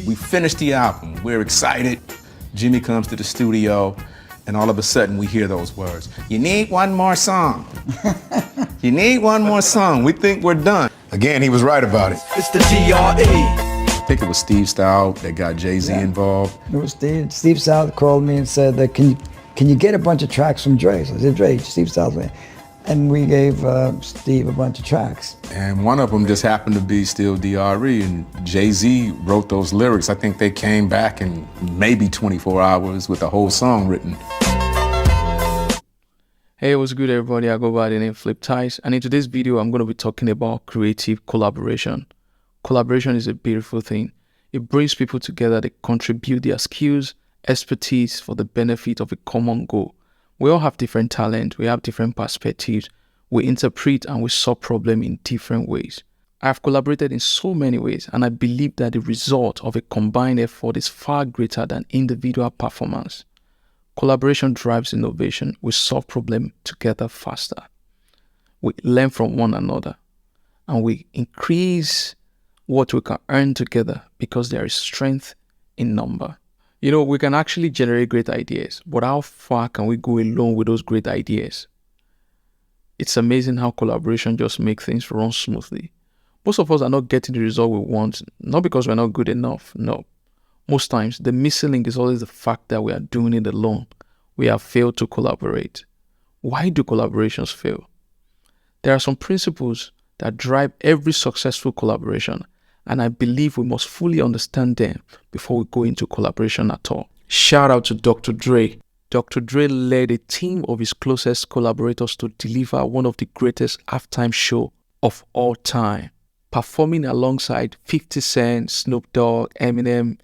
We finished the album. We're excited. Jimmy comes to the studio, and all of a sudden we hear those words. You need one more song. You need one more song. We think we're done. Again, he was right about it. It's the DRE. I think it was Steve Stout that got Jay-Z involved. It was Steve. Steve Stout called me and said, can you get a bunch of tracks from Dre? So I said, Dre, Steve Stout. And we gave Steve a bunch of tracks. And one of them just happened to be still DRE, and Jay-Z wrote those lyrics. I think they came back in maybe 24 hours with the whole song written. Hey, what's good everybody? I go by the name Flip Tice, and in today's video, I'm going to be talking about creative collaboration. Collaboration is a beautiful thing. It brings people together that contribute their skills, expertise for the benefit of a common goal. We all have different talent, we have different perspectives, we interpret and we solve problems in different ways. I have collaborated in so many ways, and I believe that the result of a combined effort is far greater than individual performance. Collaboration drives innovation. We solve problems together faster. We learn from one another, and we increase what we can earn together because there is strength in number. You know, we can actually generate great ideas, but how far can we go alone with those great ideas? It's amazing how collaboration just makes things run smoothly. Most of us are not getting the result we want, not because we're not good enough, no. Most times, the missing link is always the fact that we are doing it alone. We have failed to collaborate. Why do collaborations fail? There are some principles that drive every successful collaboration, and I believe we must fully understand them before we go into collaboration at all. Shout out to Dr. Dre. Dr. Dre led a team of his closest collaborators to deliver one of the greatest halftime shows of all time, performing alongside 50 Cent, Snoop Dogg, Eminem,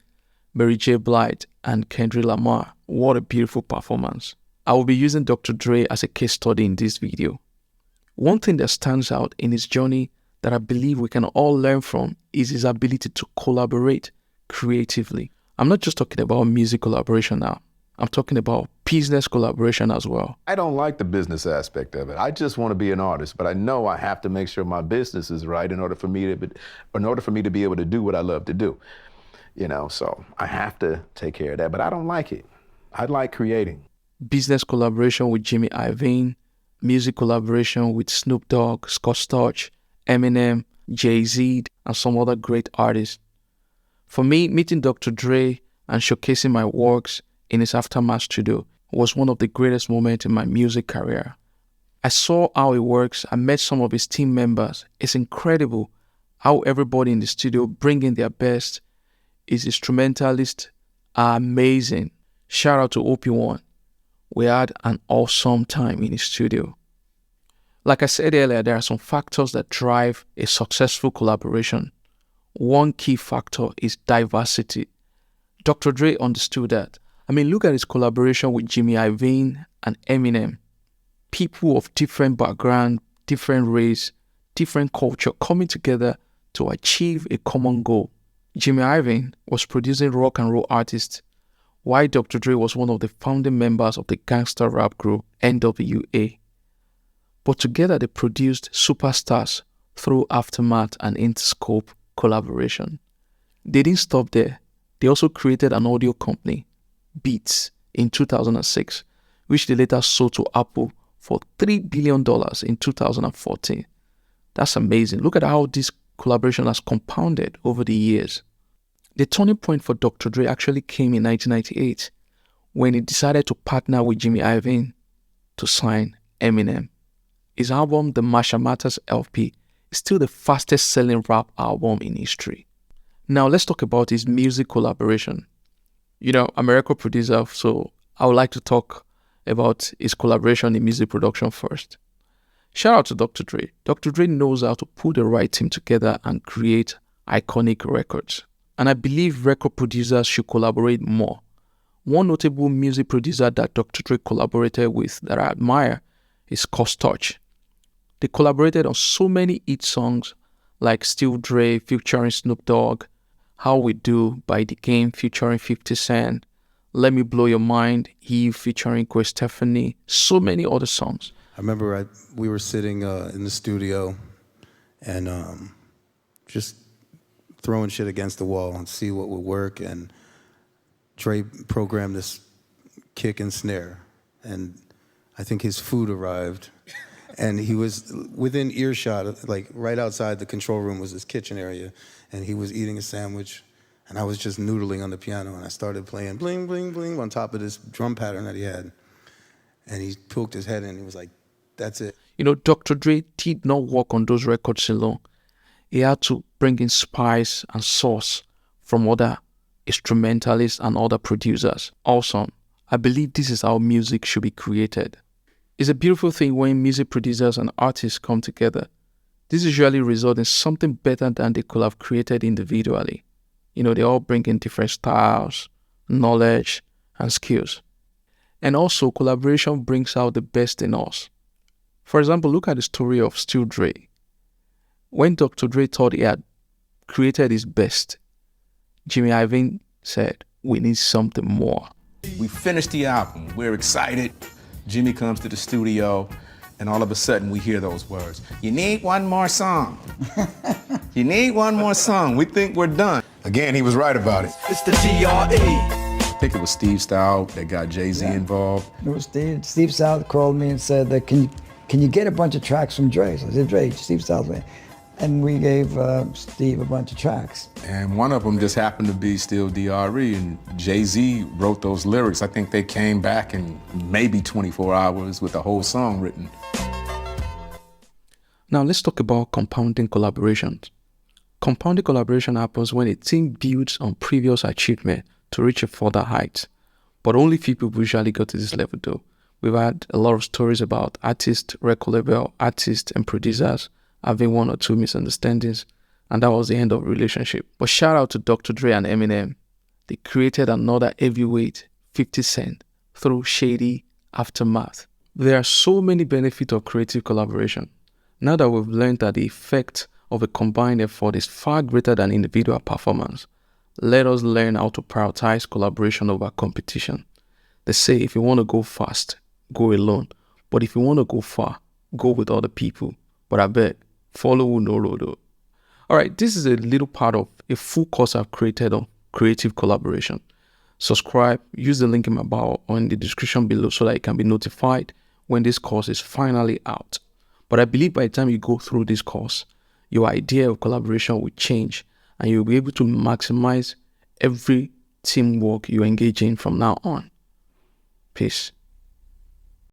Mary J. Blige, and Kendrick Lamar. What a beautiful performance. I will be using Dr. Dre as a case study in this video. One thing that stands out in his journey that I believe we can all learn from is his ability to collaborate creatively. I'm not just talking about music collaboration now. I'm talking about business collaboration as well. I don't like the business aspect of it. I just want to be an artist, but I know I have to make sure my business is right in order for me to be able to do what I love to do. You know, so I have to take care of that, but I don't like it. I like creating. Business collaboration with Jimmy Iovine, music collaboration with Snoop Dogg, Scott Storch, Eminem, Jay-Z, and some other great artists. For me, meeting Dr. Dre and showcasing my works in his Aftermath studio was one of the greatest moments in my music career. I saw how he works. I met some of his team members. It's incredible how everybody in the studio bring in their best. His instrumentalists are amazing. Shout out to OP1. We had an awesome time in his studio. Like I said earlier, there are some factors that drive a successful collaboration. One key factor is diversity. Dr. Dre understood that. I mean, look at his collaboration with Jimmy Iovine and Eminem. People of different background, different race, different culture coming together to achieve a common goal. Jimmy Iovine was producing rock and roll artists, while Dr. Dre was one of the founding members of the gangster rap group NWA. But together they produced superstars through Aftermath and Interscope collaboration. They didn't stop there. They also created an audio company, Beats, in 2006, which they later sold to Apple for $3 billion in 2014. That's amazing. Look at how this collaboration has compounded over the years. The turning point for Dr. Dre actually came in 1998 when he decided to partner with Jimmy Iovine to sign Eminem. His album, the Marshall Mathers LP, is still the fastest selling rap album in history. Now let's talk about his music collaboration. You know, I'm a record producer, so I would like to talk about his collaboration in music production first. Shout out to Dr. Dre. Dr. Dre knows how to put the right team together and create iconic records. And I believe record producers should collaborate more. One notable music producer that Dr. Dre collaborated with that I admire is Scott Storch. They collaborated on so many hit songs like Still Dre featuring Snoop Dogg, How We Do by The Game featuring 50 Cent, Let Me Blow Your Mind, Eve featuring Gwen Stefani, so many other songs. I remember we were sitting in the studio and just throwing shit against the wall and see what would work. And Dre programmed this kick and snare. And I think his food arrived. And he was within earshot, like right outside the control room was his kitchen area. And he was eating a sandwich. And I was just noodling on the piano. And I started playing bling, bling, bling on top of this drum pattern that he had. And he poked his head in. He was like, that's it. You know, Dr. Dre did not work on those records alone. He had to bring in spice and sauce from other instrumentalists and other producers. Awesome. I believe this is how music should be created. It's a beautiful thing when music producers and artists come together. This usually results in something better than they could have created individually. You know, they all bring in different styles, knowledge, and skills. And also, collaboration brings out the best in us. For example, look at the story of Still Dre. When Dr. Dre thought he had created his best, Jimmy Iovine said, we need something more. We finished the album. We're excited. Jimmy comes to the studio, and all of a sudden we hear those words. You need one more song. You need one more song. We think we're done. Again, he was right about it. It's the DRE. I think it was Steve Style that got Jay-Z involved. It was Steve. Steve South called me and said that can you get a bunch of tracks from Dre? So I said, Dre, Steve South. And we gave Steve a bunch of tracks. And one of them just happened to be Still DRE, and Jay-Z wrote those lyrics. I think they came back in maybe 24 hours with the whole song written. Now let's talk about compounding collaborations. Compounding collaboration happens when a team builds on previous achievement to reach a further height. But only few people usually go to this level though. We've had a lot of stories about artists, record label, artists, and producers having one or two misunderstandings, and that was the end of the relationship. But shout out to Dr. Dre and Eminem. They created another heavyweight, 50 Cent, through Shady Aftermath. There are so many benefits of creative collaboration. Now that we've learned that the effect of a combined effort is far greater than individual performance, let us learn how to prioritize collaboration over competition. They say if you want to go fast, go alone. But if you want to go far, go with other people. But I bet, follow who no road. Alright, this is a little part of a full course I've created on creative collaboration. Subscribe, use the link in my bio or in the description below so that you can be notified when this course is finally out. But I believe by the time you go through this course, your idea of collaboration will change and you'll be able to maximize every teamwork you engage in from now on. Peace.